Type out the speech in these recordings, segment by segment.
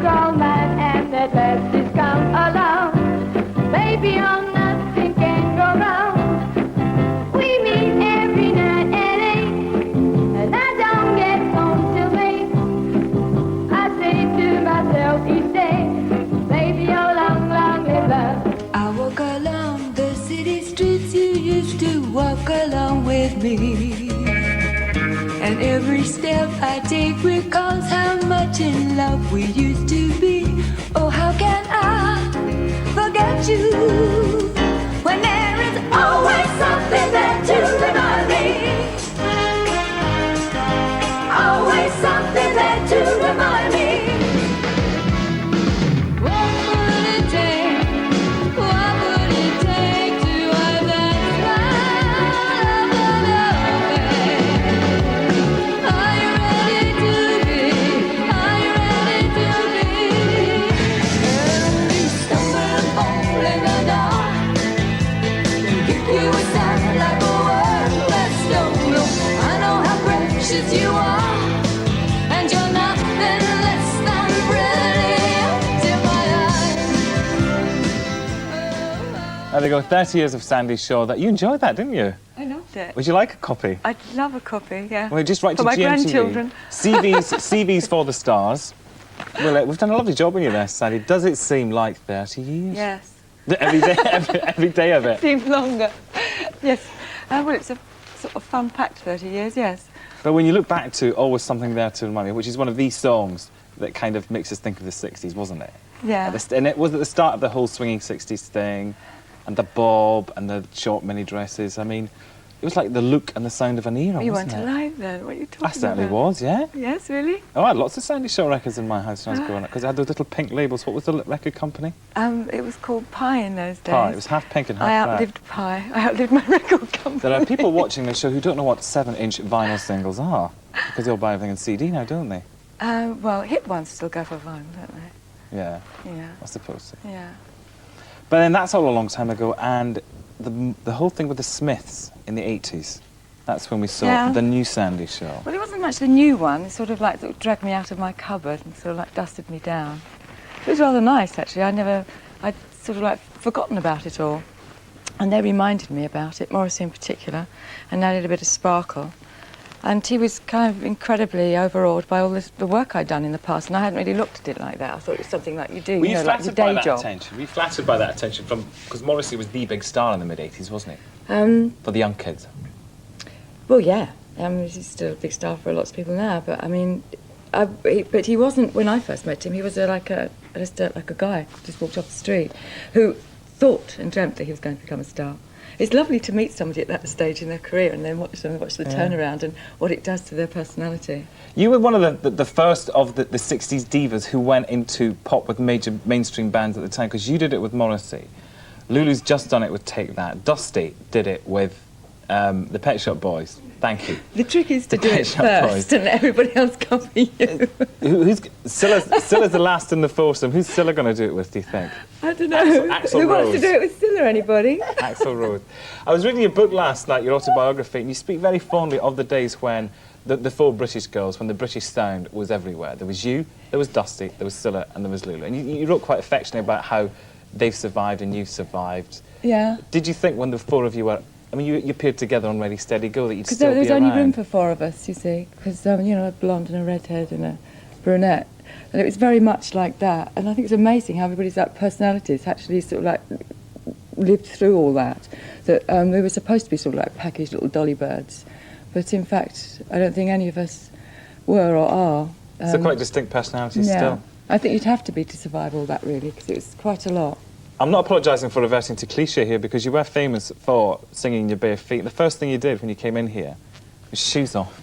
strong man, and at last he's come along. Baby, on nothing can go wrong. We meet every night at 8, and I don't get home till late. I say to myself each day, baby, oh, long, long live love. I walk along the city streets you used to walk along with me. And every step I take recalls how much in love we used to be. Oh, how can I forget you when there is always something there to remind me? Always something there to remind me. What would it take? What would it take to wipe that smile off of your face? Are you ready to be? Are you ready to be? And you stumble and fall in the dark. They give you a sound like a word that's stolen. I know how precious you are, and you're nothing less than brilliant in my eyes. There we go, 30 years of Sandie Shaw. That you enjoyed that, didn't you? I loved it. Would you like a copy? I'd love a copy, yeah. Well, just write For to my GMTV. grandchildren. CVs for the stars. Well, we've done a lovely job on you there, Sandie. Does it seem like 30 years? Yes. Every day, every day of it. Seems longer. Yes. Well, it's a sort of fun-packed 30 years, yes. But when you look back to Always Something There to Remind Me, which is one of these songs that kind of makes us think of the 60s, wasn't it? Yeah. And it was at the start of the whole swinging 60s thing, and the bob and the short mini dresses. I mean, it was like the look and the sound of an era, You wasn't weren't it? alive then, what are you talking about? I certainly was, yeah. Yes, really? Oh, I had lots of Sandie Shaw records in my house when I was growing up, because I had those little pink labels. What was the record company? It was called Pie in those days. Pie. It was half pink and half I black. outlived Pie. I outlived my record company. There are people watching the show who don't know what 7-inch vinyl singles are, because they all buy everything in CD now, don't they? Well, hip ones still go for vinyl, don't they? Yeah, Yeah. I suppose so. Yeah. But then that's all a long time ago, and the whole thing with the Smiths in the 80s, that's when we saw Yeah. the new Sandie Shaw. Well, it wasn't much the new one. It sort of dragged me out of my cupboard and sort of like dusted me down. It was rather nice, actually. I'd sort of like forgotten about it all. And they reminded me about it, Morrissey in particular, and added a bit of sparkle. And he was kind of incredibly overawed by all the work I'd done in the past, and I hadn't really looked at it like that. I thought it was something like you do, Were you like your flattered by day that job. attention? Were you flattered by that attention because Morrissey was the big star in the mid-80s, wasn't he? For the young kids. Well, yeah. He's still a big star for lots of people now, but I mean, but he wasn't, when I first met him, he was just like a guy, just walked off the street, who thought and dreamt that he was going to become a star. It's lovely to meet somebody at that stage in their career and then watch the turnaround and what it does to their personality. You were one of the first of the 60s divas who went into pop with major mainstream bands at the time, because you did it with Morrissey. Lulu's just done it with Take That. Dusty did it with the Pet Shop Boys. Thank you. The trick is to do it first and let everybody else copy you. Scylla's the last in the foursome. Who's Scylla going to do it with, do you think? I don't know. Axl Who wants Rose. to do it with Scylla, anybody? Axl Rose. I was reading your book last night, your autobiography, and you speak very fondly of the days when the four British girls, when the British sound was everywhere. There was you, there was Dusty, there was Scylla, and there was Lulu. And you wrote quite affectionately about how they've survived and you've survived. Yeah. Did you think when the four of you were... I mean, you appeared together on Ready, Steady, Go, that you'd still be around? Because there was only room for four of us, you see, because, you know, a blonde and a redhead and a brunette. And it was very much like that. And I think it's amazing how everybody's like personalities actually sort of like lived through all that. That we were supposed to be sort of like packaged little dolly birds. But in fact, I don't think any of us were or are. So quite distinct personalities still. I think you'd have to be to survive all that, really, because it was quite a lot. I'm not apologising for reverting to cliché here, because you were famous for singing in your bare feet. The first thing you did when you came in here was shoes off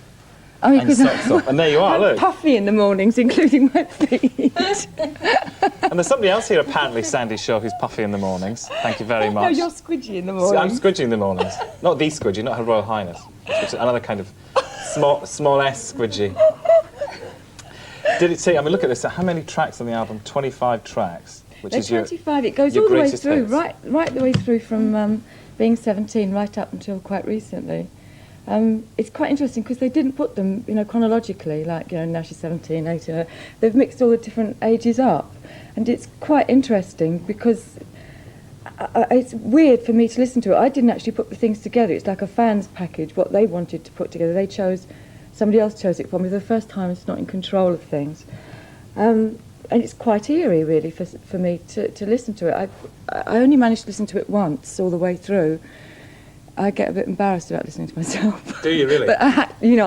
and socks off. And there you are, look. Puffy in the mornings, including my feet. And there's somebody else here, apparently, Sandie Shaw, who's puffy in the mornings. Thank you very much. No, you're squidgy in the mornings. I'm squidgy in the mornings. Not the squidgy, not Her Royal Highness. Which is another kind of small S squidgy. Did it take... I mean, look at this. How many tracks on the album? 25 tracks. Which is 25. It goes all the way through, right the way through from being 17 right up until quite recently. It's quite interesting because they didn't put them, chronologically, like, now she's 17, 18. They've mixed all the different ages up. And it's quite interesting because it's weird for me to listen to it. I didn't actually put the things together. It's like a fans package, what they wanted to put together. Somebody else chose it for me. For the first time, it's not in control of things. And it's quite eerie, really, for me to listen to it. I only managed to listen to it once all the way through. I get a bit embarrassed about listening to myself. Do you really? But I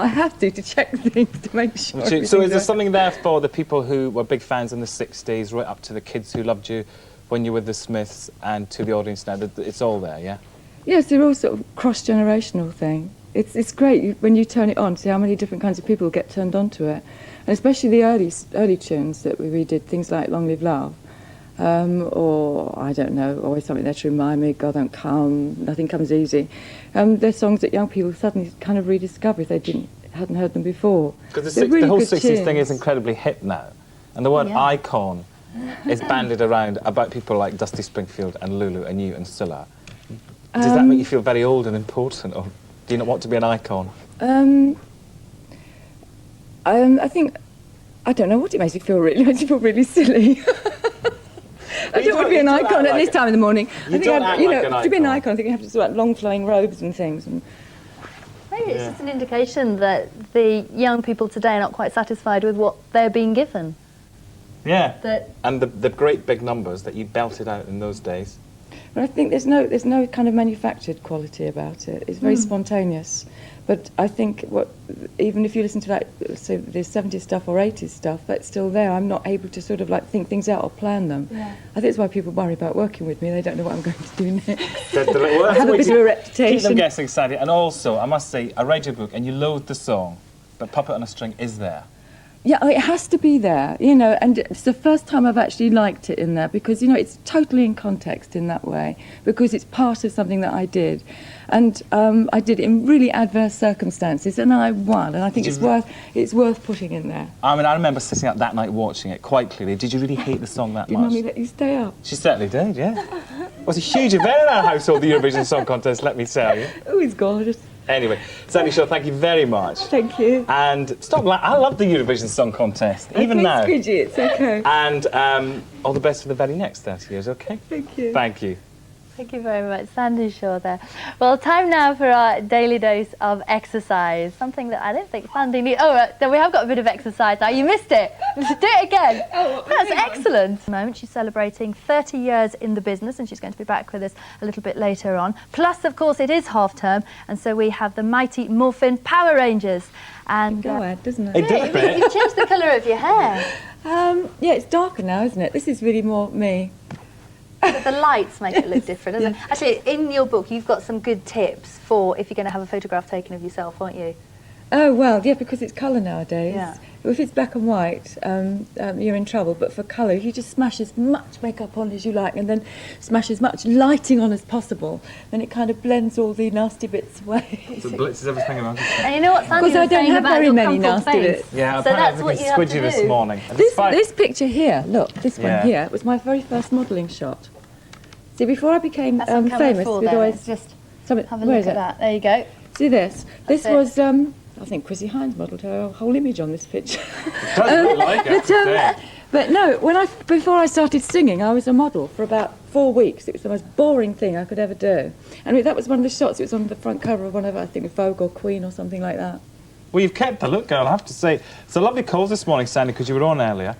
have to check things to make sure. So is there something there for the people who were big fans in the 60s, right up to the kids who loved you when you were the Smiths, and to the audience now? It's all there, yeah? Yes, they're all sort of cross-generational thing. It's great when you turn it on, see how many different kinds of people get turned on to it. And especially the early tunes that we redid, things like Long Live Love. Or, I don't know, Always Something There to Remind Me, God Don't Come, Nothing Comes Easy. They're songs that young people suddenly kind of rediscover if they hadn't heard them before. Because the whole 60s thing is incredibly hip now. And the word icon is bandied around about people like Dusty Springfield and Lulu and you and Scylla. Does that make you feel very old and important, or do you not want to be an icon? I think, I don't know what it makes me feel really. It makes me feel really silly. I don't want to be an icon at this time in the morning. To be an icon, I think you have to sort of long flowing robes and things. And maybe it's just an indication that the young people today are not quite satisfied with what they're being given. Yeah. And the great big numbers that you belted out in those days. But I think there's no kind of manufactured quality about it. It's very spontaneous. But I think even if you listen to say the 70s stuff or 80s stuff, that's still there. I'm not able to sort of like think things out or plan them. Yeah. I think it's why people worry about working with me. They don't know what I'm going to do next. I have a bit of a reputation. Keep them guessing, Sandie. And also, I must say, I read your book and you loathed the song, but Puppet on a String is there. Yeah, it has to be there, and it's the first time I've actually liked it in there because, it's totally in context in that way, because it's part of something that I did. And I did it in really adverse circumstances, and I won, and I think it's worth putting in there. I mean, I remember sitting up that night watching it quite clearly. Did you really hate the song that much? Did Mummy let you stay up? She certainly did, yeah. It was a huge event in our household, the Eurovision Song Contest, let me tell you. Oh, it's gorgeous. Anyway, Sandie Shaw, thank you very much. Thank you. And I love the Eurovision Song Contest, even now. Squidgy, it's okay. And all the best for the very next 30 years, okay? Thank you. Thank you. Thank you very much, Sandie Shaw there. Well, time now for our daily dose of exercise, something that I don't think Sandie knew. Oh, then we have got a bit of exercise now. You missed it. Do it again. That's excellent. At the moment, she's celebrating 30 years in the business, and she's going to be back with us a little bit later on. Plus, of course, it is half term, and so we have the mighty Morphin Power Rangers. And go ahead, doesn't it? It does, yeah, you've changed the colour of your hair. Yeah, it's darker now, isn't it? This is really more me. But the lights make it look different, doesn't it? Actually, in your book, you've got some good tips for if you're going to have a photograph taken of yourself, aren't you? Oh, well, yeah, because it's colour nowadays. Yeah. If it's black and white, you're in trouble. But for colour, if you just smash as much makeup on as you like and then smash as much lighting on as possible, then it kind of blends all the nasty bits away. So blitzes everything around. And you know what Sandie was I don't saying have about very your many crumpled nasty face? bits. Yeah, so that's what you have to squidgy do. this morning. And This picture here, look, this one here, was my very first modelling shot. See, before I became That's on camera famous, four we'd there. always... Let's just have have a look at that. There you go. See this? This That's was, I think Chrissy Hines modelled her whole image on this picture. doesn't look like it. But no, before I started singing, I was a model for about 4 weeks. It was the most boring thing I could ever do. And that was one of the shots. It was on the front cover of one of, I think, Vogue or Queen or something like that. Well, you've kept the look, girl, I have to say. It's a lovely calls this morning, Sandie, because you were on earlier.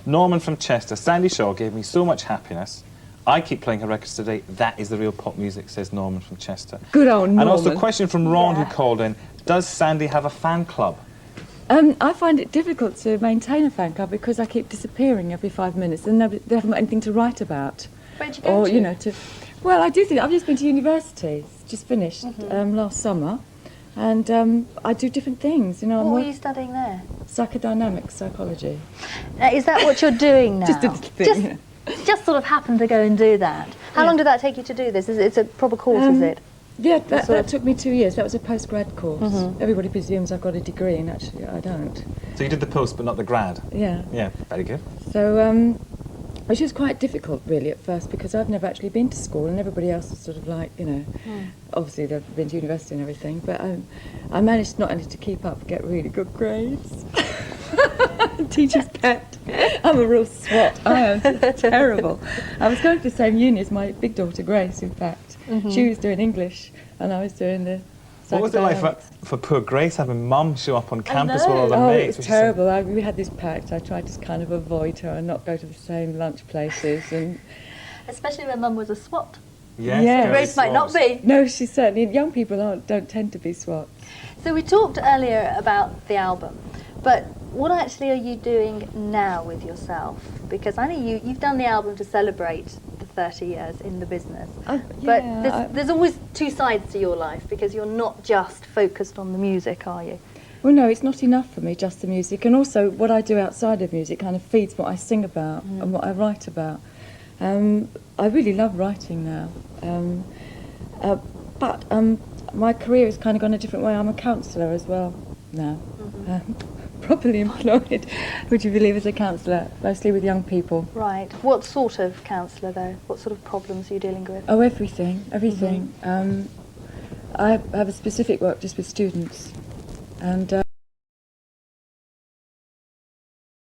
Norman from Chester. Sandie Shaw gave me so much happiness. I keep playing her records today. That is the real pop music, says Norman from Chester. Good old Norman. And also a question from Ron, who called in. Does Sandie have a fan club? I find it difficult to maintain a fan club because I keep disappearing every 5 minutes and they haven't got anything to write about. Where'd you go to? Well, I do think I've just been to university. Just finished last summer. And I do different things, What were you studying there? Psychodynamic psychology. Is that what you're doing now? Just a thing. Just sort of happened to go and do that. How long did that take you to do this? It's a proper course, is it? Yeah, that took me 2 years. That was a postgrad course. Everybody presumes I've got a degree, and actually I don't. So you did the post, but not the grad? Yeah. Yeah, very good. So which was quite difficult really at first because I've never actually been to school and everybody else was sort of like, you know, obviously they've been to university and everything, but I managed not only to keep up, but get really good grades. Teacher's pet. I'm a real swot. I am terrible. I was going to the same uni as my big daughter Grace, in fact. She was doing English and I was doing the What was it like for poor Grace having Mum show up on campus with all the Oh, mates? it was terrible. We had this pact. I tried to kind of avoid her and not go to the same lunch places. And Especially when Mum was a swot. Yes, Yeah. girls Grace might not swats. be. no, she certainly. Young people don't tend to be swats. So we talked earlier about the album, but what actually are you doing now with yourself? Because I know you've done the album to celebrate the 30 years in the business, but there's always two sides to your life because you're not just focused on the music, are you? Well, no, it's not enough for me, just the music. And also what I do outside of music kind of feeds what I sing about and what I write about. I really love writing now. But my career has kind of gone a different way. I'm a counsellor as well now. Properly employed, would you believe, as a counsellor, mostly with young people. Right. What sort of counsellor, though? What sort of problems are you dealing with? Oh, everything. I have a specific work just with students. And